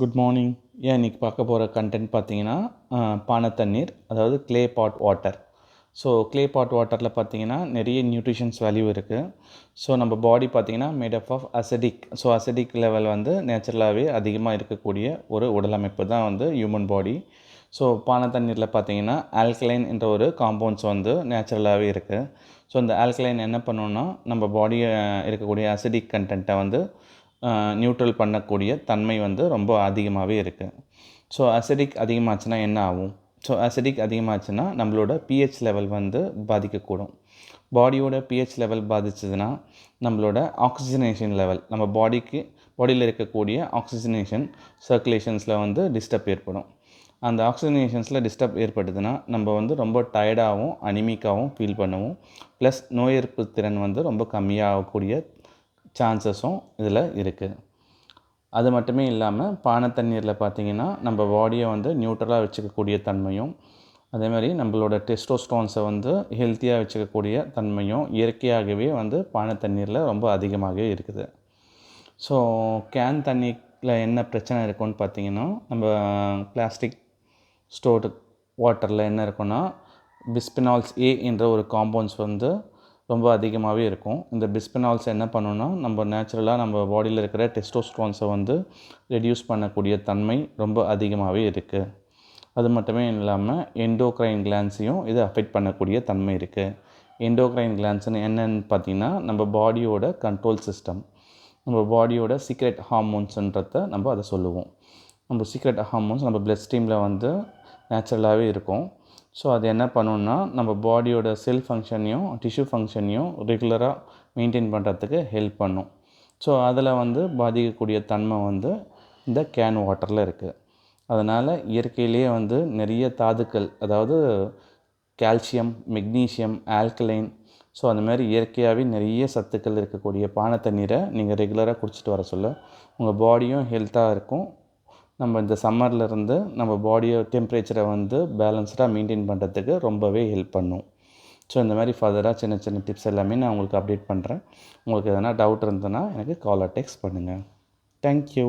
Good morning. இன்னைக்கு பார்க்க போகிற கண்டென்ட் பார்த்தீங்கன்னா பானை தண்ணீர், அதாவது க்ளே பாட் வாட்டர். ஸோ க்ளே பாட் வாட்டரில் பார்த்தீங்கன்னா நிறைய நியூட்ரிஷன்ஸ் வேல்யூ இருக்குது. ஸோ நம்ம பாடி பார்த்தீங்கன்னா made up of acidic. So acidic level வந்து நேச்சுரலாகவே அதிகமாக இருக்கக்கூடிய ஒரு உடலமைப்பு தான் வந்து ஹியூமன் பாடி. ஸோ பானை தண்ணீரில் பார்த்தீங்கன்னா ஆல்கலைன் என்ற ஒரு காம்பவுண்ட்ஸ் வந்து நேச்சுரலாகவே இருக்குது. ஸோ இந்த ஆல்கலைன் என்ன பண்ணுன்னா நம்ம பாடியை இருக்கக்கூடிய அசிடிக் கண்டென்ட்டை வந்து நியூட்ரல் பண்ணக்கூடிய தன்மை வந்து ரொம்ப அதிகமாகவே இருக்குது. ஸோ அசிடிக் அதிகமாச்சுன்னா என்ன ஆகும்? ஸோ அசிடிக் அதிகமாச்சுன்னா நம்மளோட பிஹெச் லெவல் வந்து பாதிக்கக்கூடும். பாடியோட பிஹெச் லெவல் பாதிச்சதுன்னா நம்மளோட ஆக்சிஜனேஷன் லெவல், நம்ம பாடியில் இருக்கக்கூடிய ஆக்சிஜனேஷன் சர்க்குலேஷன்ஸில் வந்து டிஸ்டர்ப் ஏற்படும். அந்த ஆக்சிஜனேஷன்ஸில் டிஸ்டர்ப் ஏற்படுதுன்னா நம்ம வந்து ரொம்ப டயர்டாகவும் அனிமிக்காகவும் ஃபீல் பண்ணுவோம். ப்ளஸ் நோய் எதிர்ப்பு திறன் வந்து ரொம்ப கம்மியாகக்கூடிய சான்சஸும் இதில் இருக்குது. அது மட்டுமே இல்லாமல் பானை தண்ணீரில் பார்த்திங்கன்னா நம்ம பாடியை வந்து நியூட்ரலாக வச்சுக்கக்கூடிய தன்மையும், அதேமாதிரி நம்மளோட டெஸ்டோஸ்டரோன்ஸை வந்து ஹெல்த்தியாக வச்சுக்கக்கூடிய தன்மையும் இயற்கையாகவே வந்து பானை தண்ணீரில் ரொம்ப அதிகமாகவே இருக்குது. ஸோ கேன் தண்ணியில் என்ன பிரச்சனை இருக்குன்னு பார்த்திங்கன்னா, நம்ம பிளாஸ்டிக் ஸ்டோர்டு வாட்டரில் என்ன இருக்குன்னா பிஸ்பினால்ஸ் ஏ என்ற ஒரு காம்பவுண்ட்ஸ் வந்து ரொம்ப அதிகமாகவே இருக்கும். இந்த பிஸ்பினால்ஸ் என்ன பண்ணுன்னா நம்ம நேச்சுரலாக நம்ம பாடியில் இருக்கிற டெஸ்டோஸ்டரோன்ஸை வந்து ரெடியூஸ் பண்ணக்கூடிய தன்மை ரொம்ப அதிகமாகவே இருக்குது. அது மட்டுமே இல்லாமல் எண்டோக்ரைன் கிளான்ஸையும் இது அஃபெக்ட் பண்ணக்கூடிய தன்மை இருக்குது. எண்டோக்ரைன் கிளான்ஸ்னு என்னென்னு பார்த்திங்கன்னா நம்ம பாடியோட கண்ட்ரோல் சிஸ்டம், நம்ம பாடியோட சீக்ரெட் ஹார்மோன்ஸுன்றதை நம்ம அதை சொல்லுவோம். நம்ம சீக்ரெட் ஹார்மோன்ஸ் நம்ம பிளட் ஸ்ட்ரீமில் வந்து நேச்சுரலாகவே இருக்கும். ஸோ அது என்ன பண்ணுன்னா நம்ம பாடியோட செல் ஃபங்க்ஷனையும் டிஷ்யூ ஃபங்க்ஷனையும் ரெகுலராக மெயின்டைன் பண்ணுறதுக்கு ஹெல்ப் பண்ணும். ஸோ அதில் வந்து பாதிக்கக்கூடிய தன்மை வந்து இந்த கேன் வாட்டரில் இருக்குது. அதனால் இயற்கையிலேயே வந்து நிறைய தாதுக்கள், அதாவது கால்சியம், மெக்னீஷியம், ஆல்கலைன், ஸோ அந்த மாதிரி இயற்கையாகவே நிறைய சத்துக்கள் இருக்கக்கூடிய பானை தண்ணீரை நீங்கள் ரெகுலராக குடிச்சிட்டு வர சொல்ல உங்கள் பாடியும் ஹெல்த்தாக இருக்கும். நம்ம இந்த சம்மர்லேருந்து நம்ம பாடியோ டெம்பரேச்சரை வந்து பேலன்ஸ்டாக மெயின்டைன் பண்ணுறதுக்கு ரொம்பவே ஹெல்ப் பண்ணும். ஸோ இந்த மாதிரி ஃபர்தராக சின்ன சின்ன டிப்ஸ் எல்லாமே நான் உங்களுக்கு அப்டேட் பண்ணுறேன். உங்களுக்கு எதனா டவுட் இருந்ததுன்னா எனக்கு கால் ஆர் டெக்ஸ்ட் பண்ணுங்கள். தேங்க்யூ.